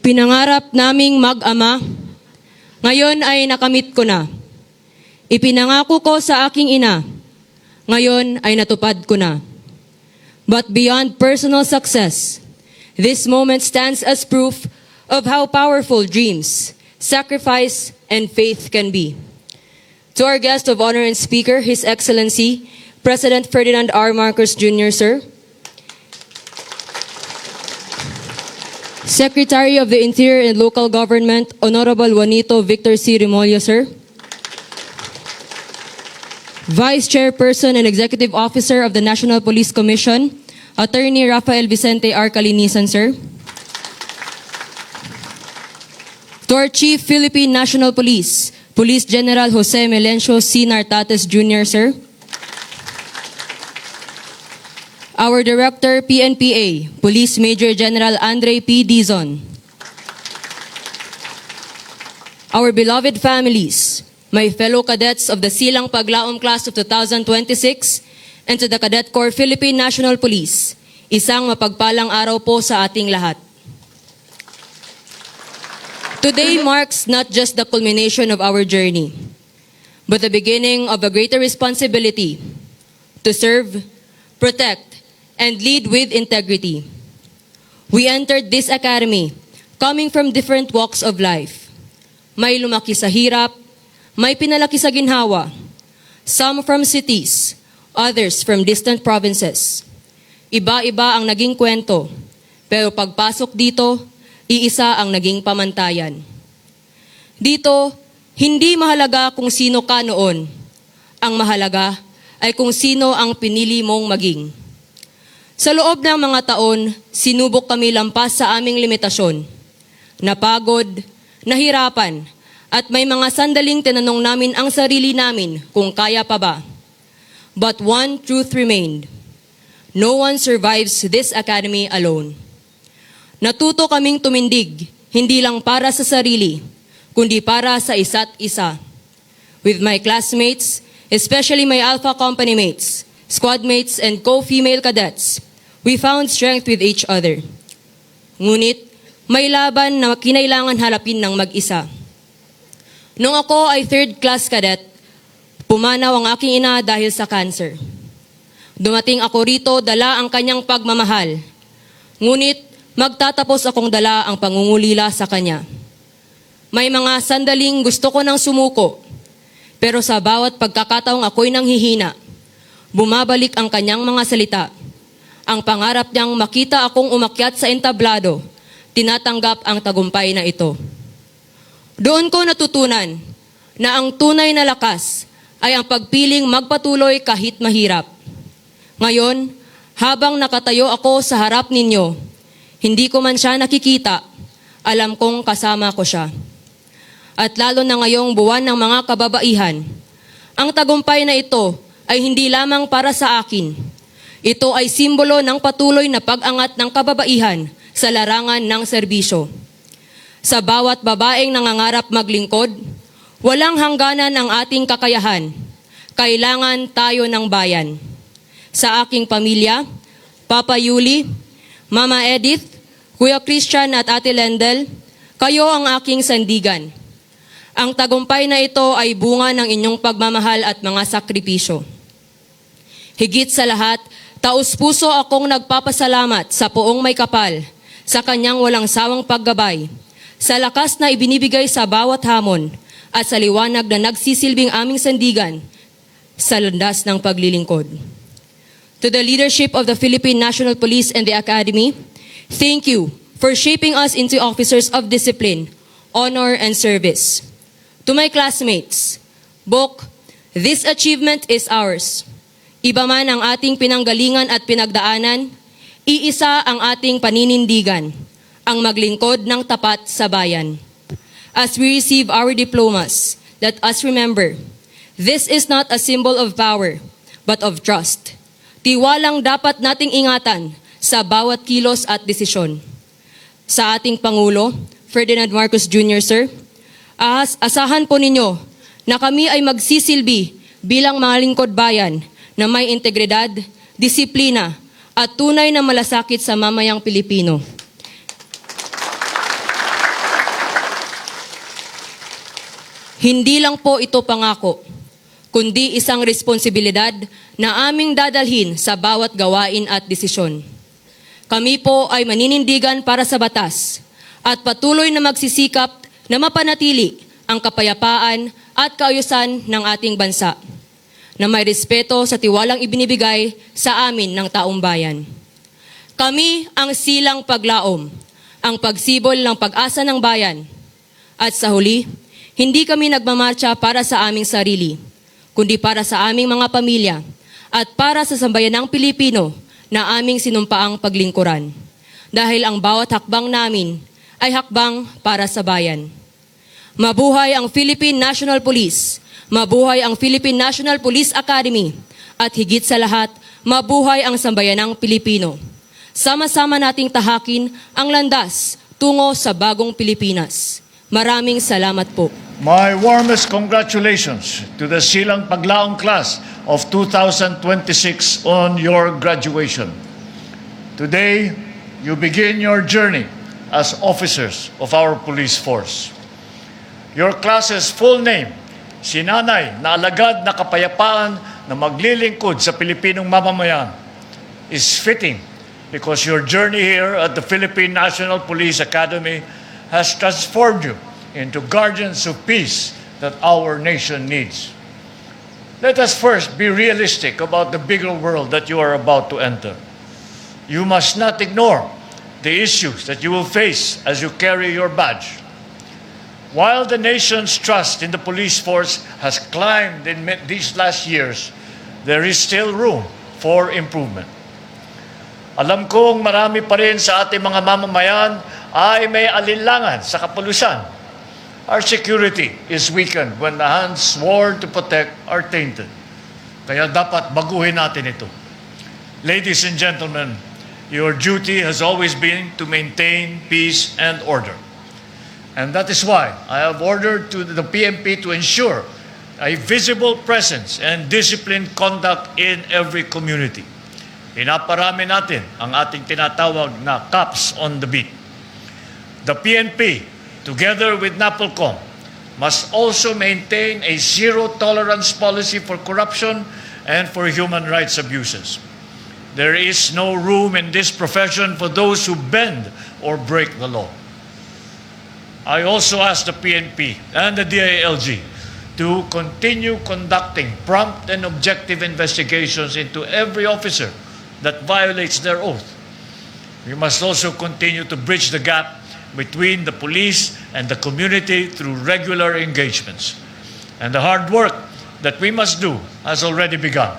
Pinangarap naming mag-ama, ngayon ay nakamit ko na. Ipinangako ko sa aking ina, ngayon ay natupad ko na. But beyond personal success, this moment stands as proof of how powerful dreams, sacrifice, and faith can be. To our guest of honor and speaker, His Excellency, President Ferdinand R. Marcos Jr., sir. Secretary of the Interior and Local Government, Honorable Juanito Victor C. Remollo, sir. Vice Chairperson and Executive Officer of the National Police Commission, Attorney Rafael Vicente R. Calinisan, sir. To our Chief Philippine National Police, Police General Jose Melencio C. Nartates Jr., sir. Our Director, PNPA, Police Major General Andre P. Dizon. Our beloved families, my fellow cadets of the Silang Paglaom Class of 2026, and to the Cadet Corps Philippine National Police, isang mapagpalang araw po sa ating lahat. Today marks not just the culmination of our journey, but the beginning of a greater responsibility to serve, protect, and lead with integrity. We entered this academy coming from different walks of life. May lumaki sa hirap, may pinalaki sa ginhawa, some from cities, others from distant provinces. Iba-iba ang naging kwento, pero pagpasok dito, iisa ang naging pamantayan. Dito, hindi mahalaga kung sino ka noon. Ang mahalaga ay kung sino ang pinili mong maging. Sa loob ng mga taon, sinubok kami lampas sa aming limitasyon. Napagod, nahirapan, at may mga sandaling tinanong namin ang sarili namin kung kaya pa ba. But one truth remained. No one survives this academy alone. Natuto kaming tumindig, hindi lang para sa sarili, kundi para sa isa't isa. With my classmates, especially my Alpha Company mates, squad mates, and co-female cadets, we found strength with each other. Ngunit, may laban na kinailangan harapin ng mag-isa. Nung ako ay third class cadet, pumanaw ang aking ina dahil sa cancer. Dumating ako rito, dala ang kanyang pagmamahal. Ngunit, magtatapos akong dala ang pangungulila sa kanya. May mga sandaling gusto ko nang sumuko, pero sa bawat pagkakataong ako'y nanghihina, bumabalik ang kanyang mga salita. Ang pangarap niyang makita akong umakyat sa entablado, tinatanggap ang tagumpay na ito. Doon ko natutunan na ang tunay na lakas ay ang pagpiling magpatuloy kahit mahirap. Ngayon, habang nakatayo ako sa harap ninyo, hindi ko man siya nakikita, alam kong kasama ko siya. At lalo na ngayong buwan ng mga kababaihan, ang tagumpay na ito ay hindi lamang para sa akin. Ito ay simbolo ng patuloy na pag-angat ng kababaihan sa larangan ng serbisyo. Sa bawat babaeng nangangarap maglingkod, walang hangganan ang ating kakayahan. Kailangan tayo ng bayan. Sa aking pamilya, Papa Yuli, Mama Edith, Kuya Christian at Ate Lendel, kayo ang aking sandigan. Ang tagumpay na ito ay bunga ng inyong pagmamahal at mga sakripisyo. Higit sa lahat, taus-puso akong nagpapasalamat sa Poong May Kapal, sa kanyang walang sawang paggabay, sa lakas na ibinibigay sa bawat hamon, at sa liwanag na nagsisilbing aming sandigan sa landas ng paglilingkod. To the leadership of the Philippine National Police and the Academy, thank you for shaping us into officers of discipline, honor, and service. To my classmates, Bok, this achievement is ours. Iba man ang ating pinanggalingan at pinagdaanan, iisa ang ating paninindigan, ang maglingkod ng tapat sa bayan. As we receive our diplomas, let us remember, this is not a symbol of power, but of trust. Tiwalang dapat nating ingatan sa bawat kilos at desisyon. Sa ating Pangulo, Ferdinand Marcos Jr., sir, asahan po ninyo na kami ay magsisilbi bilang mga lingkod bayan na may integridad, disiplina, at tunay na malasakit sa mamayang Pilipino. Hindi lang po ito pangako, kundi isang responsibilidad na aming dadalhin sa bawat gawain at desisyon. Kami po ay maninindigan para sa batas at patuloy na magsisikap na mapanatili ang kapayapaan at kaayusan ng ating bansa, na may respeto sa tiwalang ibinibigay sa amin ng taong bayan. Kami ang silang paglaom, ang pagsibol ng pag-asa ng bayan. At sa huli, hindi kami nagmamarcha para sa aming sarili, kundi para sa aming mga pamilya at para sa sambayanang Pilipino na aming sinumpaang paglingkuran. Dahil ang bawat hakbang namin ay hakbang para sa bayan. Mabuhay ang Philippine National Police, mabuhay ang Philippine National Police Academy, at higit sa lahat, mabuhay ang sambayanang Pilipino. Sama-sama nating tahakin ang landas tungo sa bagong Pilipinas. Maraming salamat po. My warmest congratulations to the Silang Paglaong class of 2026 on your graduation. Today, you begin your journey as officers of our police force. Your class's full name, Sinanay na Alagad na Kapayapaan na maglilingkod sa Pilipinong mamamayan, is fitting because your journey here at the Philippine National Police Academy has transformed you into guardians of peace that our nation needs. Let us first be realistic about the bigger world that you are about to enter. You must not ignore the issues that you will face as you carry your badge. While the nation's trust in the police force has climbed in these last years, there is still room for improvement. Alam kong marami pa rin sa ating mga mamamayan ay may alinlangan sa kapulisan. Our security is weakened when the hands sworn to protect are tainted. Kaya dapat baguhin natin ito. Ladies and gentlemen, your duty has always been to maintain peace and order. And that is why I have ordered to the PNP to ensure a visible presence and disciplined conduct in every community. Pinaparami natin ang ating tinatawag na cops on the beat. The PNP, together with NAPOLCOM, must also maintain a zero-tolerance policy for corruption and for human rights abuses. There is no room in this profession for those who bend or break the law. I also ask the PNP and the DILG to continue conducting prompt and objective investigations into every officer that violates their oath. We must also continue to bridge the gap between the police and the community through regular engagements. And the hard work that we must do has already begun.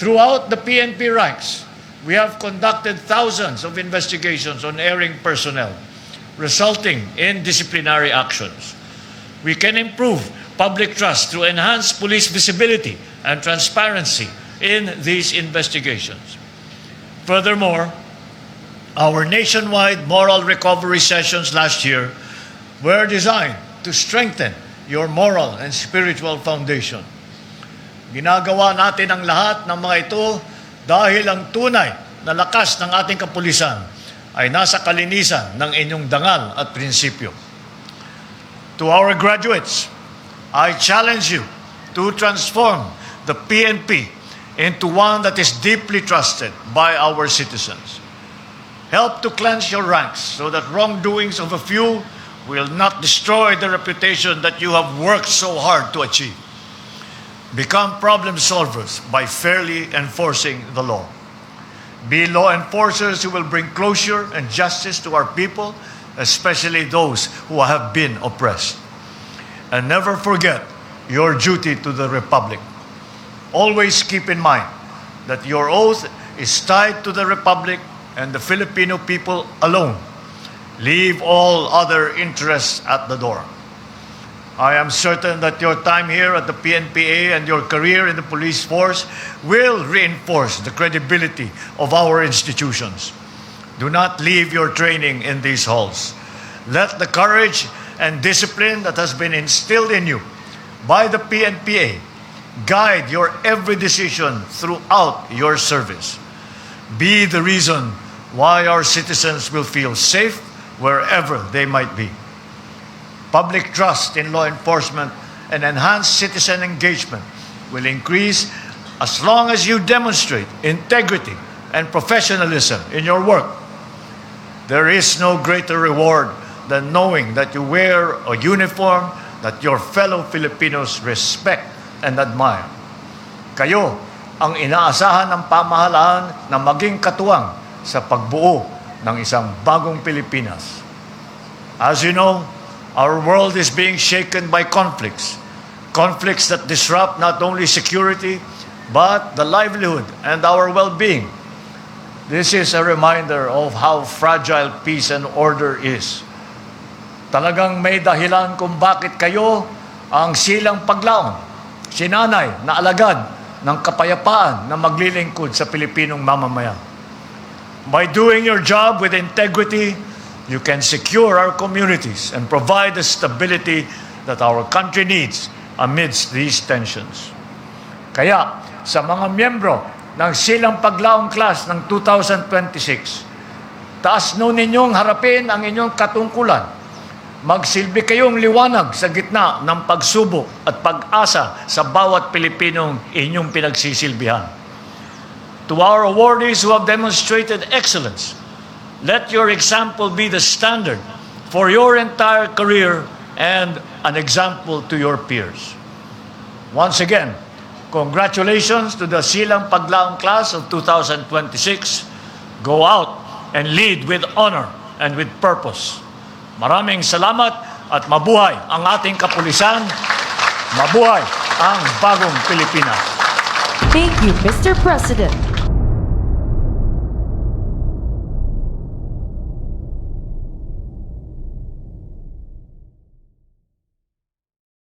Throughout the PNP ranks, we have conducted thousands of investigations on erring personnel, resulting in disciplinary actions. We can improve public trust through enhanced police visibility and transparency in these investigations. Furthermore, our nationwide moral recovery sessions last year were designed to strengthen your moral and spiritual foundation. Ginagawa natin ang lahat ng mga ito dahil ang tunay na lakas ng ating kapulisan ay nasa kalinisan ng inyong dangal at prinsipyo. To our graduates, I challenge you to transform the PNP into one that is deeply trusted by our citizens. Help to cleanse your ranks so that wrongdoings of a few will not destroy the reputation that you have worked so hard to achieve. Become problem solvers by fairly enforcing the law. Be law enforcers who will bring closure and justice to our people, especially those who have been oppressed. And never forget your duty to the Republic. Always keep in mind that your oath is tied to the Republic and the Filipino people alone. Leave all other interests at the door. I am certain that your time here at the PNPA and your career in the police force will reinforce the credibility of our institutions. Do not leave your training in these halls. Let the courage and discipline that has been instilled in you by the PNPA guide your every decision throughout your service. Be the reason why our citizens will feel safe wherever they might be. public trust in law enforcement, and enhanced citizen engagement will increase as long as you demonstrate integrity and professionalism in your work. There is no greater reward than knowing that you wear a uniform that your fellow Filipinos respect and admire. Kayo ang inaasahan ng pamahalaan na maging katuwang sa pagbuo ng isang bagong Pilipinas. As you know, our world is being shaken by conflicts. Conflicts that disrupt not only security, but the livelihood and our well-being. This is a reminder of how fragile peace and order is. Talagang may dahilan kung bakit kayo ang silang paglaon, sinanay na alagad ng kapayapaan na maglilingkod sa Pilipinong mamamayan. By doing your job with integrity, you can secure our communities and provide the stability that our country needs amidst these tensions. Kaya, sa mga miyembro ng Silang Paglaong Class ng 2026, taas nun ninyong harapin ang inyong katungkulan. Magsilbi kayong liwanag sa gitna ng pagsubok at pag-asa sa bawat Pilipinong inyong pinagsisilbihan. To our awardees who have demonstrated excellence, let your example be the standard for your entire career and an example to your peers. Once again, congratulations to the Silang Paglaong Class of 2026. Go out and lead with honor and with purpose. Maraming salamat at mabuhay ang ating kapulisan. Mabuhay ang bagong Pilipinas. Thank you, Mr. President.